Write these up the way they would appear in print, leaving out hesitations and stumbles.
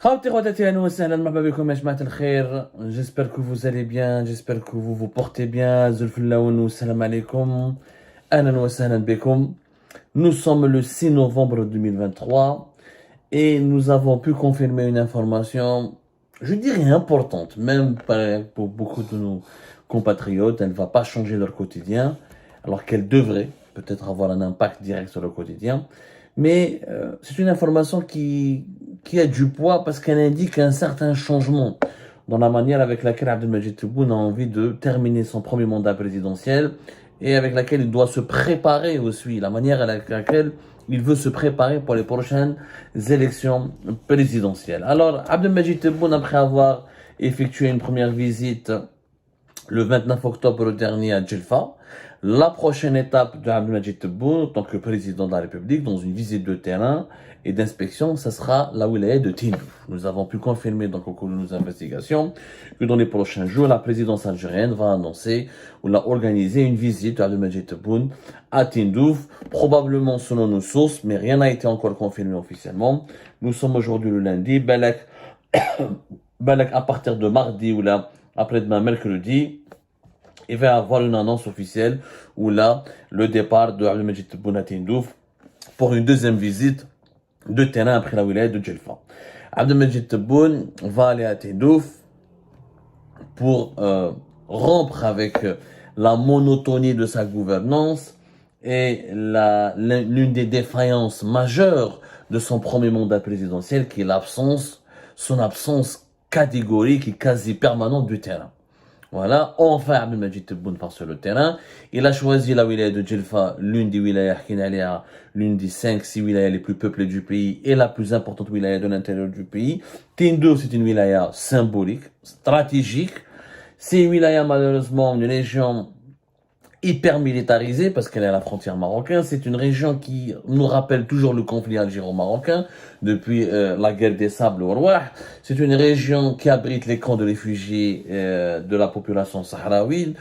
J'espère que vous allez bien, j'espère que vous vous portez bien. Salam alaikum. Ahlan wa sahlan bikum. Nous sommes le 6 novembre 2023 et nous avons pu confirmer une information, je dirais importante, même pour beaucoup de nos compatriotes. Elle ne va pas changer leur quotidien, alors qu'elle devrait peut-être avoir un impact direct sur leur quotidien. Mais c'est une information qui a du poids parce qu'elle indique un certain changement dans la manière avec laquelle Abdelmadjid Tebboune a envie de terminer son premier mandat présidentiel et avec laquelle il doit se préparer aussi, la manière avec laquelle il veut se préparer pour les prochaines élections présidentielles. Alors, Abdelmadjid Tebboune, après avoir effectué une première visite le 29 octobre dernier à Djelfa, la prochaine étape de Abdelmadjid Tebboune en tant que président de la République dans une visite de terrain et d'inspection, ça sera la wilaya de Tindouf. Nous avons pu confirmer donc au cours de nos investigations que dans les prochains jours, la présidence algérienne va annoncer ou l'a organisé une visite d'Abdelmadjid Tebboune à Tindouf, probablement selon nos sources, mais rien n'a été encore confirmé officiellement. Nous sommes aujourd'hui le lundi, Balak à partir de mardi ou là, après-demain mercredi, il va y avoir une annonce officielle où là, le départ de Abdelmadjid Tebboune à Tindouf pour une deuxième visite de terrain après la wilaya de Djelfa. Abdelmadjid Tebboune va aller à Tindouf pour rompre avec la monotonie de sa gouvernance et l'une des défaillances majeures de son premier mandat présidentiel qui est son absence catégorique et quasi permanente du terrain. Voilà, enfin Abdelmadjid Tebboune part sur le terrain. Il a choisi la wilaya de Djelfa, l'une des wilayas l'une des 5-6 wilayas les plus peuplées du pays et la plus importante wilaya de l'intérieur du pays. Tindouf, c'est une wilaya symbolique, stratégique. C'est une wilaya malheureusement une région hyper militarisée parce qu'elle est à la frontière marocaine. C'est une région qui nous rappelle toujours le conflit algéro-marocain depuis la guerre des sables au Rouah. C'est une région qui abrite les camps de réfugiés de la population sahraouie,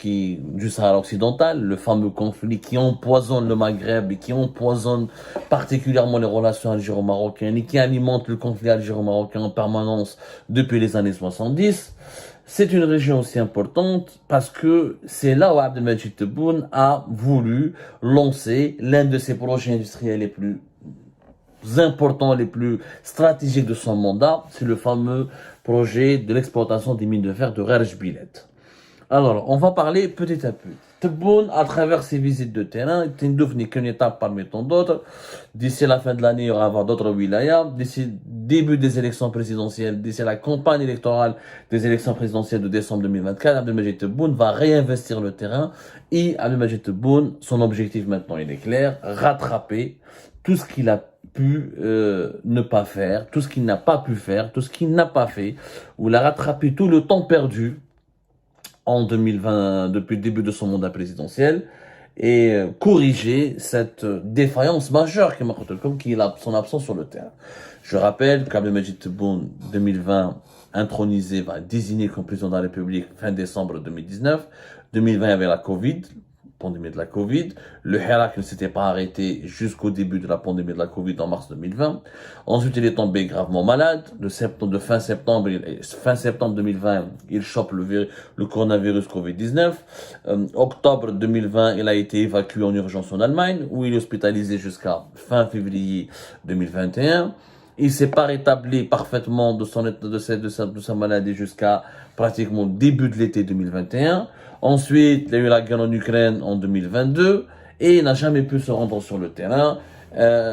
du Sahara occidental, le fameux conflit qui empoisonne le Maghreb et qui empoisonne particulièrement les relations algéro-marocaines et qui alimente le conflit algéro-marocain en permanence depuis les années 70. C'est une région aussi importante parce que c'est là où Abdelmadjid Tebboune a voulu lancer l'un de ses projets industriels les plus importants, les plus stratégiques de son mandat. C'est le fameux projet de l'exploitation des mines de fer de Rarj Bilet. Alors, on va parler petit à petit. Tebboune, à travers ses visites de terrain, Tindouf n'est qu'une étape parmi tant d'autres. D'ici la fin de l'année, il y aura d'autres wilayas. D'ici début des élections présidentielles, d'ici la campagne électorale des élections présidentielles de décembre 2024, Abdelmadjid Tebboune va réinvestir le terrain. Et Abdelmadjid Tebboune, son objectif maintenant, il est clair, rattraper tout ce qu'il a pu ne pas faire, tout ce qu'il n'a pas pu faire, tout ce qu'il n'a pas fait, ou il a rattrapé tout le temps perdu en 2020, depuis le début de son mandat présidentiel, et corriger cette défaillance majeure qui est son absence sur le terrain. Je rappelle qu'Abdelmadjid Tebboune, 2020, intronisé, va désigner comme président de la République fin décembre 2019. 2020, il y avait la pandémie de la Covid. Le Hirak ne s'était pas arrêté jusqu'au début de la pandémie de la Covid en mars 2020. Ensuite, il est tombé gravement malade. Fin septembre 2020, il chope le coronavirus Covid-19. Octobre 2020, il a été évacué en urgence en Allemagne, où il est hospitalisé jusqu'à fin février 2021. Il s'est pas rétabli parfaitement de sa maladie jusqu'à pratiquement début de l'été 2021. Ensuite, il y a eu la guerre en Ukraine en 2022 et il n'a jamais pu se rendre sur le terrain.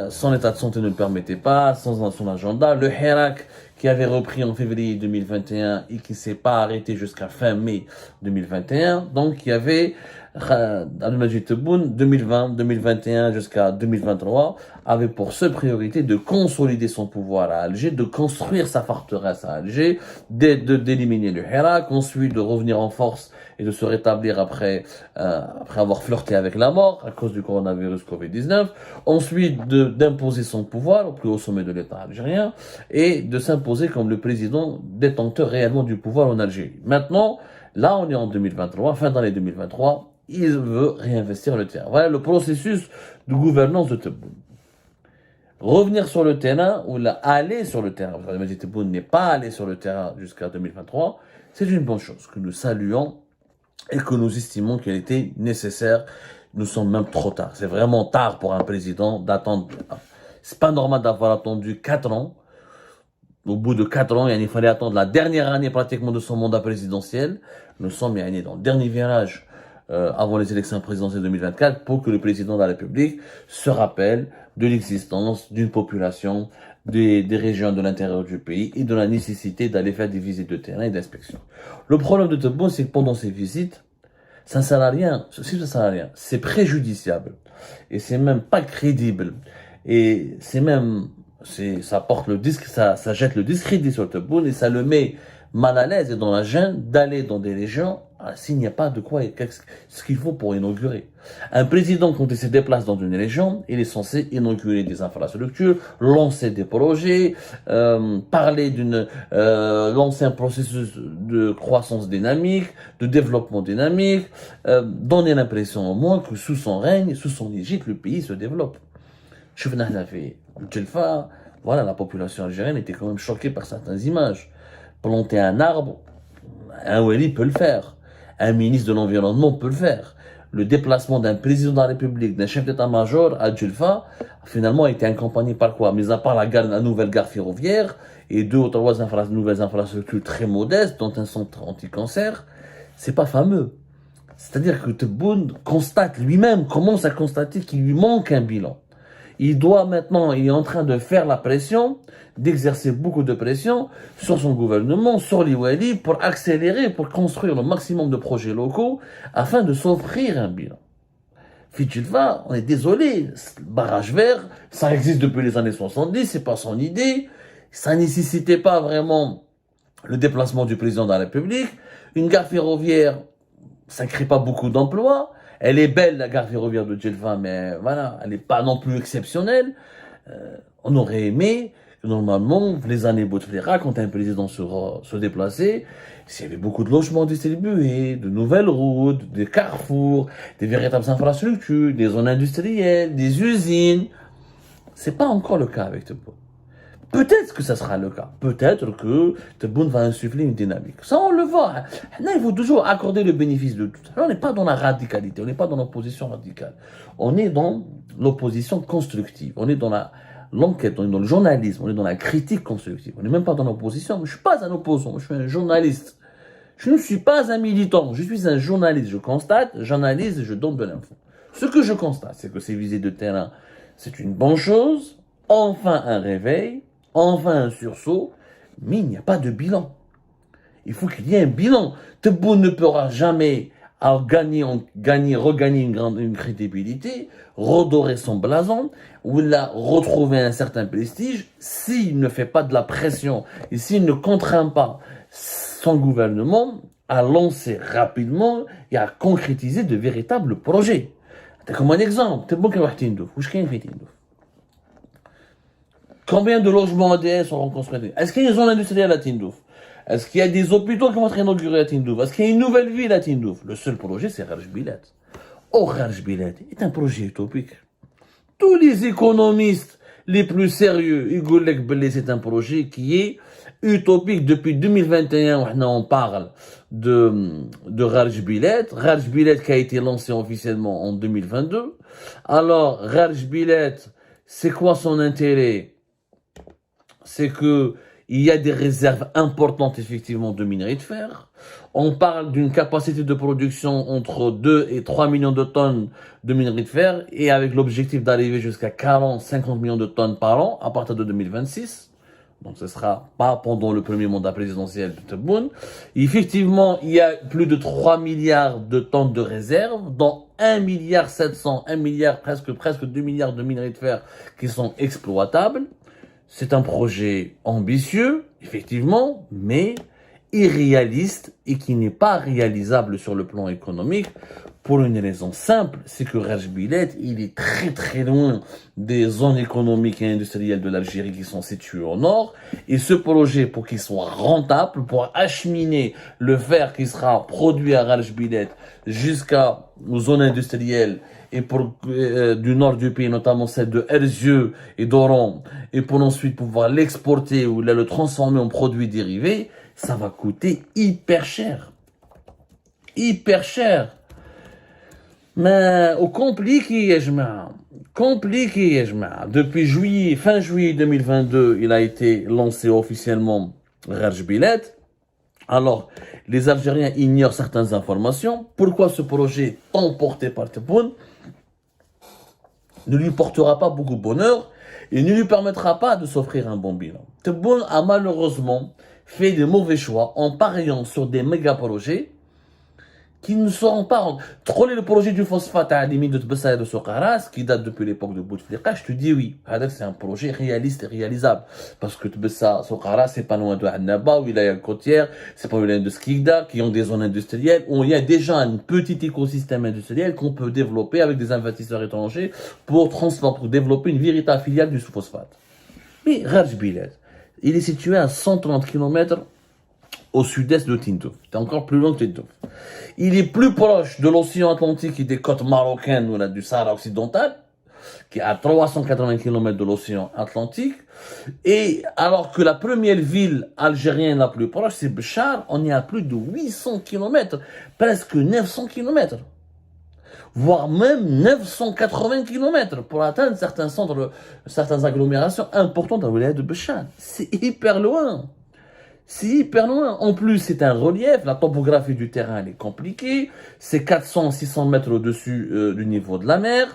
Son état de santé ne le permettait pas, sans son agenda. Le Hirak, qui avait repris en février 2021 et qui s'est pas arrêté jusqu'à fin mai 2021. Donc, il y avait Abdelmadjid Tebboune, 2020, 2021 jusqu'à 2023, avait pour seule priorité de consolider son pouvoir à Alger, de construire sa forteresse à Alger, d'éliminer le Hirak, ensuite de revenir en force et de se rétablir après avoir flirté avec la mort à cause du coronavirus Covid-19, ensuite d'imposer son pouvoir au plus haut sommet de l'État algérien et de s'imposer comme le président détenteur réellement du pouvoir en Algérie. Maintenant, là on est en 2023, fin d'année 2023, il veut réinvestir le terrain. Voilà le processus de gouvernance de Tebboune. revenir sur le terrain ou aller sur le terrain. Parce que Majid Tebboune n'est pas allé sur le terrain jusqu'à 2023. C'est une bonne chose que nous saluons et que nous estimons qu'elle était nécessaire. Nous sommes même trop tard. C'est vraiment tard pour un président d'attendre. C'est pas normal d'avoir attendu 4 ans. Au bout de 4 ans, il fallait attendre la dernière année pratiquement de son mandat présidentiel. Nous sommes dans le dernier virage avant les élections présidentielles 2024 pour que le président de la République se rappelle de l'existence d'une population des régions de l'intérieur du pays et de la nécessité d'aller faire des visites de terrain et d'inspection. Le problème de Tebboune, c'est que pendant ces visites, ça ne sert à rien. Si ça sert à rien, c'est préjudiciable et c'est même pas crédible et c'est même ça porte le disque, ça jette le discrédit sur Tebboune et ça le met mal à l'aise et dans la gêne d'aller dans des régions s'il n'y a pas de quoi, ce qu'il faut pour inaugurer. Un président, quand il se déplace dans une région, il est censé inaugurer des infrastructures, lancer des projets, parler lancer un processus de croissance dynamique, de développement dynamique, donner l'impression au moins que sous son règne, sous son égide, le pays se développe. شفنا هنا في الجلفة, voilà, la population algérienne était quand même choquée par certaines images. Planter un arbre, un wali peut le faire. Un ministre de l'Environnement peut le faire. Le déplacement d'un président de la République, d'un chef d'état-major à Djelfa, finalement, a été accompagné par quoi? Mis à part la nouvelle gare ferroviaire et 2 ou 3 nouvelles infrastructures très modestes, dont un centre anti-cancer, c'est pas fameux. C'est-à-dire que Tebboune constate lui-même, commence à constater qu'il lui manque un bilan. Il est en train de faire la pression, d'exercer beaucoup de pression sur son gouvernement, sur les Wali, pour accélérer, pour construire le maximum de projets locaux, afin de s'offrir un bilan. Fidjelva, on est désolé, le barrage vert, ça existe depuis les années 70, c'est pas son idée, ça nécessitait pas vraiment le déplacement du président de la République, une gare ferroviaire, ça crée pas beaucoup d'emplois. Elle est belle, la gare ferroviaire de Djelfa, mais voilà, elle n'est pas non plus exceptionnelle. On aurait aimé, normalement, les années Bouteflika, quand un président se déplaçait, s'il y avait beaucoup de logements distribués, de nouvelles routes, des carrefours, des véritables infrastructures, des zones industrielles, des usines. C'est pas encore le cas avec Tebboune. Peut-être que ça sera le cas. Peut-être que Tebboune va insuffler une dynamique. Ça, on le voit. Là, il faut toujours accorder le bénéfice de tout. Là, on n'est pas dans la radicalité. On n'est pas dans l'opposition radicale. On est dans l'opposition constructive. On est dans l'enquête. On est dans le journalisme. On est dans la critique constructive. On n'est même pas dans l'opposition. Je ne suis pas un opposant. Je suis un journaliste. Je ne suis pas un militant. Je suis un journaliste. Je constate, j'analyse et je donne de l'info. Ce que je constate, c'est que ces visites de terrain, c'est une bonne chose. Enfin, un réveil. Enfin un sursaut, mais il n'y a pas de bilan. Il faut qu'il y ait un bilan. Tebboune ne pourra jamais regagner une crédibilité, redorer son blason, ou retrouver un certain prestige, s'il ne fait pas de la pression, et s'il ne contraint pas son gouvernement à lancer rapidement et à concrétiser de véritables projets. Comme un exemple, Tebboune كان واحد تندوف, واش كاين في تندوف? Combien de logements ADN seront construits? Est-ce qu'il y a une zone industrielle à Tindouf? Est-ce qu'il y a des hôpitaux qui vont être inaugurés à Tindouf? Est-ce qu'il y a une nouvelle ville à Tindouf? Le seul projet, c'est Kharj Bilad. Or, Kharj Bilad est un projet utopique. Tous les économistes les plus sérieux, Igor Lekbele, c'est un projet qui est utopique. Depuis 2021, on parle de Kharj Bilad. Kharj Bilad qui a été lancé officiellement en 2022. Alors, Kharj Bilad, c'est quoi son intérêt? C'est que il y a des réserves importantes effectivement de minerais de fer. On parle d'une capacité de production entre 2 et 3 millions de tonnes de minerais de fer et avec l'objectif d'arriver jusqu'à 40-50 millions de tonnes par an à partir de 2026. Donc ce sera pas pendant le premier mandat présidentiel de Tebboune. Effectivement, il y a plus de 3 milliards de tonnes de réserves, dont 1,7 milliard, presque 2 milliards de minerais de fer qui sont exploitables. C'est un projet ambitieux, effectivement, mais irréaliste et qui n'est pas réalisable sur le plan économique pour une raison simple, c'est que Kharj Bilad, il est très très loin des zones économiques et industrielles de l'Algérie qui sont situées au nord. Et ce projet, pour qu'il soit rentable, pour acheminer le fer qui sera produit à Kharj Bilad jusqu'aux zones industrielles et pour du nord du pays, notamment celle de Erzieux et d'Oran, et pour ensuite pouvoir l'exporter ou le transformer en produits dérivés, ça va coûter hyper cher. Hyper cher. Mais au compliqué, compliqué, depuis fin juillet 2022, il a été lancé officiellement Rarj Bilet. Alors, les Algériens ignorent certaines informations. Pourquoi ce projet tant porté par Tebboune ne lui portera pas beaucoup de bonheur et ne lui permettra pas de s'offrir un bon bilan. Tebboune a malheureusement fait de mauvais choix en pariant sur des méga projets qui ne seront pas... Troller le projet du phosphate à la limite de Tbessa et de Sokaras, qui date depuis l'époque de Bouteflika, je te dis oui. C'est un projet réaliste et réalisable. Parce que Tbessa, Sokaras, c'est pas loin de Hannaba, où il y a une côtière, c'est pas loin de Skikda, qui ont des zones industrielles, où il y a déjà un petit écosystème industriel qu'on peut développer avec des investisseurs étrangers pour développer une véritable filiale du sous-phosphate. Mais Rarj Bilet, il est situé à 130 km au sud-est de Tindouf. C'est encore plus loin que Tindouf. Il est plus proche de l'océan Atlantique et des côtes marocaines ou du Sahara occidental, qui est à 380 km de l'océan Atlantique. Et alors que la première ville algérienne la plus proche, c'est Béchar, on est à plus de 800 km, presque 900 km. Voire même 980 km pour atteindre certains centres, certaines agglomérations importantes à la wilaya de Béchar. C'est hyper loin. C'est hyper loin. En plus, c'est un relief. La topographie du terrain, elle est compliquée. C'est 400-600 mètres au-dessus du niveau de la mer.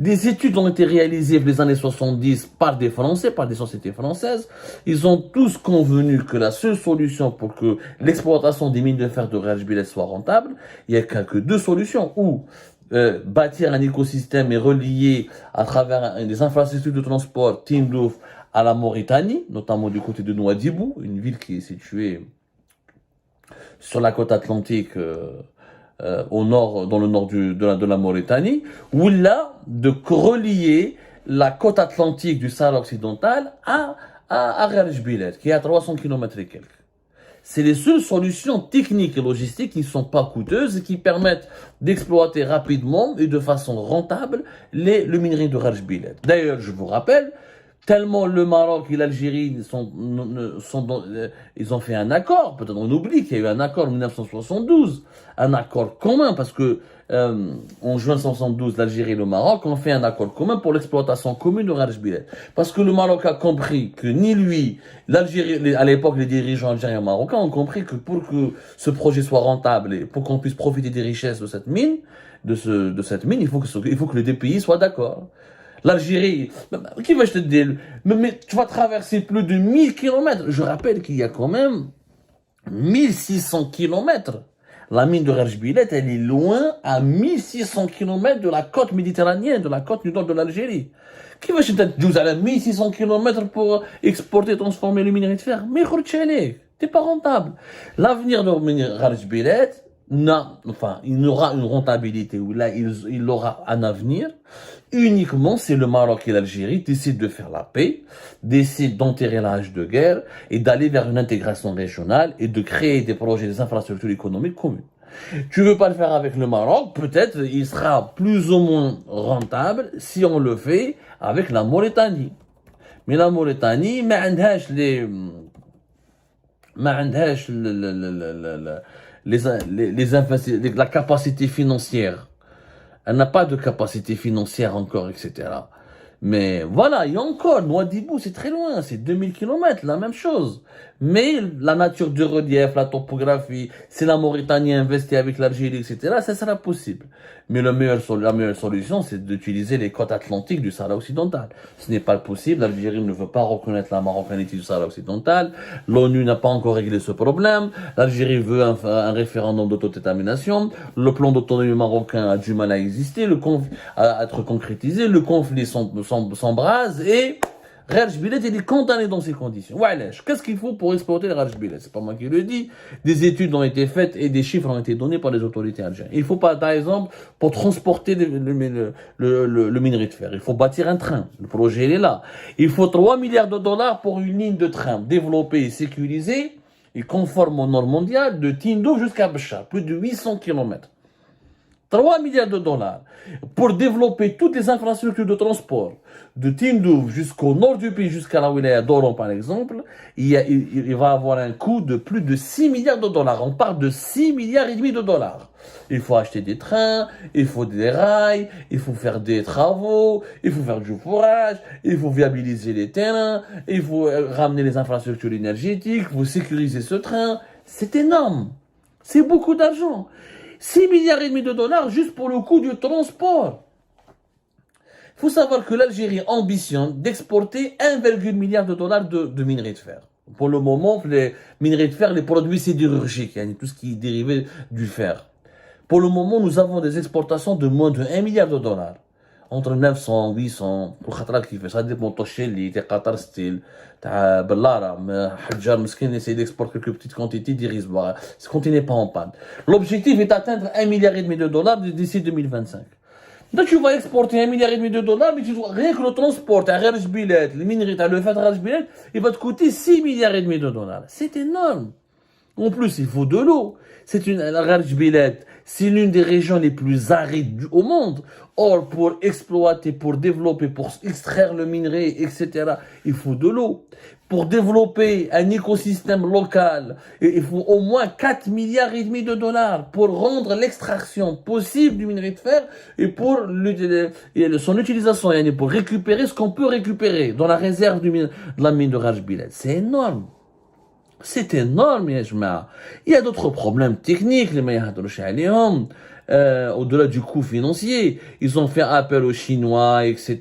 Des études ont été réalisées les années 70 par des Français, par des sociétés françaises. Ils ont tous convenu que la seule solution pour que l'exploitation des mines de fer de Rarj Bilet soit rentable, il n'y a que deux solutions. Ou bâtir un écosystème et relier à travers des infrastructures de transport Tindouf à la Mauritanie, notamment du côté de Nouadhibou, une ville qui est située sur la côte atlantique au nord, dans le nord de la Mauritanie, ou là, de relier la côte atlantique du Sahara occidental à Rarj Bilet, qui est à 300 km et quelques. C'est les seules solutions techniques et logistiques qui ne sont pas coûteuses et qui permettent d'exploiter rapidement et de façon rentable le minerai de Rarj Bilet. D'ailleurs, je vous rappelle, tellement le Maroc et l'Algérie ils ont fait un accord. Peut-être on oublie qu'il y a eu un accord en 1972, un accord commun parce que en juin 1972, l'Algérie et le Maroc ont fait un accord commun pour l'exploitation commune de Rarj Bilet. Parce que le Maroc a compris que ni lui, l'Algérie, à l'époque les dirigeants algériens et marocains ont compris que pour que ce projet soit rentable et pour qu'on puisse profiter des richesses de cette mine, il faut que les deux pays soient d'accord. L'Algérie, qui va je te dire, mais tu vas traverser plus de 1000 km. Je rappelle qu'il y a quand même 1600 km. La mine de Rarj Bilet, elle est loin à 1600 km de la côte méditerranéenne, de la côte du nord de l'Algérie. Qui va je te dire, à 1600 km pour exporter et transformer le minerai de fer? Mais t'es pas rentable. L'avenir de Rarj Bilet, il aura une rentabilité où là, il aura un avenir uniquement si le Maroc et l'Algérie décident de faire la paix, décident d'enterrer la hache de guerre et d'aller vers une intégration régionale et de créer des projets, des infrastructures économiques communes. Tu veux pas le faire avec le Maroc, peut-être il sera plus ou moins rentable si on le fait avec la Mauritanie. Mais la Mauritanie, la capacité financière. Elle n'a pas de capacité financière encore, etc. Mais voilà, il y a encore, Nouadhibou, c'est très loin, c'est 2000 km, la même chose. Mais la nature du relief, la topographie, si la Mauritanie investit avec l'Algérie, etc., ça sera possible. Mais la meilleure solution, c'est d'utiliser les côtes atlantiques du Sahara occidental. Ce n'est pas possible, l'Algérie ne veut pas reconnaître la marocanité du Sahara occidental, l'ONU n'a pas encore réglé ce problème, l'Algérie veut un référendum d'autodétermination, le plan d'autonomie marocain a du mal à exister, à être concrétisé, le conflit s'embrase et Rarj Bilet, il est condamné dans ces conditions. Qu'est-ce qu'il faut pour exploiter le Rarj Bilet? C'est pas moi qui le dis. Des études ont été faites et des chiffres ont été donnés par les autorités algériennes. Il faut pas, par exemple, pour transporter le minerai de fer, il faut bâtir un train. Le projet, il est là. Il faut 3 milliards de dollars pour une ligne de train développée et sécurisée et conforme aux normes mondiales de Tindouf jusqu'à Béchar. Plus de 800 km. 3 milliards de dollars pour développer toutes les infrastructures de transport de Tindouf jusqu'au nord du pays, jusqu'à la wilaya d'Oran par exemple, il va avoir un coût de plus de 6 milliards de dollars. On parle de 6 milliards et demi de dollars. Il faut acheter des trains, il faut des rails, il faut faire des travaux, il faut faire du forage, il faut viabiliser les terrains, il faut ramener les infrastructures énergétiques, il faut sécuriser ce train. C'est énorme. C'est beaucoup d'argent. 6 milliards et demi de dollars juste pour le coût du transport. Il faut savoir que l'Algérie ambitionne d'exporter 1,1 milliard de dollars de minerais de fer. Pour le moment, les minerais de fer, les produits sidérurgiques, tout ce qui est dérivé du fer. Pour le moment, nous avons des exportations de moins de 1 milliard de dollars. Entre 900 800 ça dépend de Chelly, Qatar Steel, Bellara, Hadjar Meskin essaie d'exporter quelques petites quantités dérisoires. Ce continent n'est pas en panne. L'objectif est d'atteindre 1,5 milliard de dollars d'ici 2025. Donc tu vas exporter 1,5 milliard de dollars, mais rien que le transport, les minerais, le fait de il va te coûter 6,5 milliards de dollars. C'est énorme. En plus, il faut de l'eau. C'est l'une des régions les plus arides au monde. Or, pour exploiter, pour développer, pour extraire le minerai, etc., il faut de l'eau. Pour développer un écosystème local, il faut au moins 4,5 milliards de dollars pour rendre l'extraction possible du minerai de fer et pour son utilisation, pour récupérer ce qu'on peut récupérer dans la réserve de la mine de Rajbilet. C'est énorme. C'est énorme, il y a d'autres problèmes techniques, au-delà du coût financier. Ils ont fait appel aux Chinois, etc.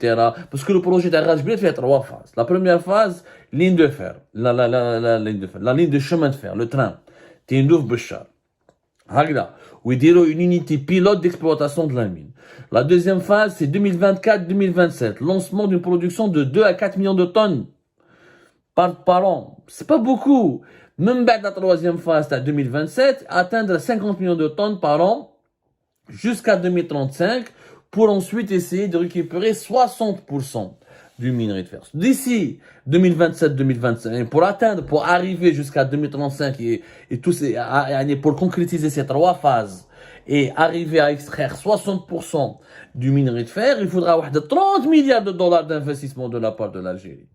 Parce que le projet d'Arrajbilet fait 3 phases. La première phase, ligne de fer, la ligne de chemin de fer, le train. Tindouf Béchar. Où il y a une unité pilote d'exploitation de la mine. La deuxième phase, c'est 2024-2027. Lancement d'une production de 2 à 4 millions de tonnes par an. C'est pas beaucoup. Même la troisième phase, c'est à 2027, atteindre 50 millions de tonnes par an jusqu'à 2035 pour ensuite essayer de récupérer 60% du minerai de fer. D'ici 2027-2025, pour arriver jusqu'à 2035 et pour concrétiser ces 3 phases et arriver à extraire 60% du minerai de fer, il faudra 30 milliards de dollars d'investissement de la part de l'Algérie.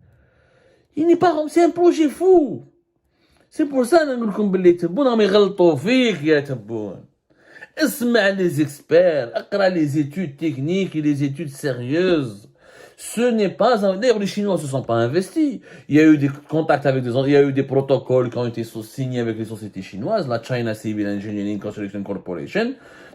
C'est un projet fou. C'est pour ça que nous disons que Tebboune a غلطوا فيك يا Tebboune. اسمع les experts, اقرا les études techniques et les études sérieuses. Ce n'est pas d'ailleurs les Chinois ne se sont pas investis. Il y a eu des contacts avec il y a eu des protocoles qui ont été signés avec les sociétés chinoises, la China Civil Engineering Construction Corporation,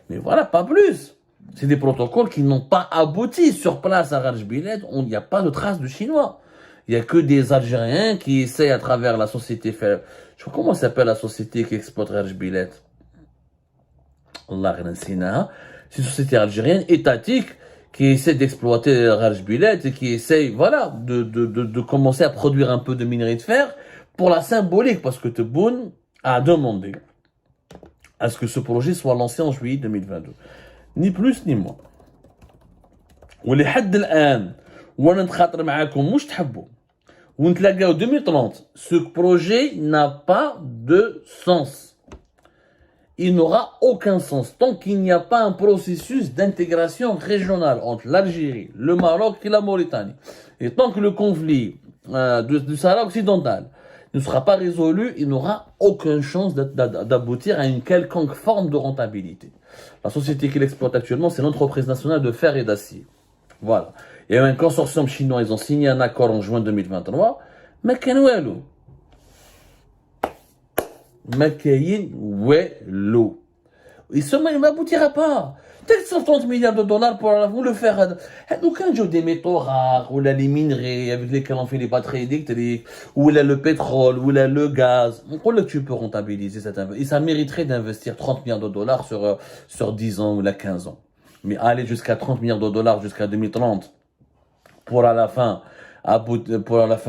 mais voilà, pas plus. C'est des protocoles qui n'ont pas abouti sur place à Rajbilet. Il n'y a pas de traces de Chinois. Il y a que des Algériens qui essayent à travers la société faire. Je sais pas comment s'appelle la société qui exploite Rajbilet. Allah Sina. C'est une société algérienne étatique qui essaie d'exploiter Rajbilet et qui essaie, voilà, de commencer à produire un peu de minerai de fer pour la symbolique, parce que Tebboune a demandé à ce que ce projet soit lancé en juillet 2022. Ni plus ni moins. ولحد الآن وانا نتخاطر معاكم مش تحبوا ونتلاقاو 2030, ce projet n'a pas de sens. Il n'aura aucun sens tant qu'il n'y a pas un processus d'intégration régionale entre l'Algérie, le Maroc et la Mauritanie. Et tant que le conflit du Sahara occidental ne sera pas résolu, il n'aura aucune chance d'aboutir à une quelconque forme de rentabilité. La société qui l'exploite actuellement, c'est l'entreprise nationale de fer et d'acier. Voilà. Il y a un consortium chinois, ils ont signé un accord en juin 2023. Mais qu'est-ce que il n'aboutira pas. Peut-être 130 milliards de dollars pour le faire. Nous, quand j'ai des métaux rares, ou les minerais avec lesquels on fait les batteries électriques, ou le pétrole, ou le gaz, on croit que tu peux rentabiliser cet investissement. Et ça mériterait d'investir 30 milliards de dollars sur 10 ans ou 15 ans. Mais aller jusqu'à 30 milliards de dollars jusqu'à 2030 pour à la fin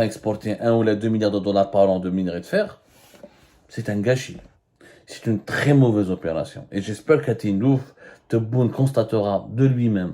exporter 1 ou 2 milliards de dollars par an de minerais de fer, c'est un gâchis. C'est une très mauvaise opération. Et j'espère qu'à Tindouf, Tebboune constatera de lui-même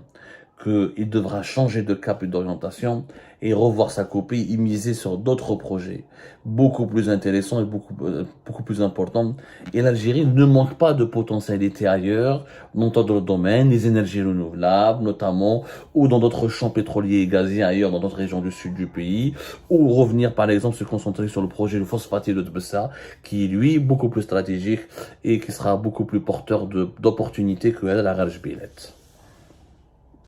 qu'il devra changer de cap et d'orientation et revoir sa copie et miser sur d'autres projets beaucoup plus intéressants et beaucoup plus importants. Et l'Algérie ne manque pas de potentialité ailleurs, dans d'autres domaines, les énergies renouvelables notamment, ou dans d'autres champs pétroliers et gaziers ailleurs, dans d'autres régions du sud du pays, ou revenir par exemple se concentrer sur le projet de phosphatier de Tbessa, qui est lui beaucoup plus stratégique et qui sera beaucoup plus porteur d'opportunités que la Rajbilet.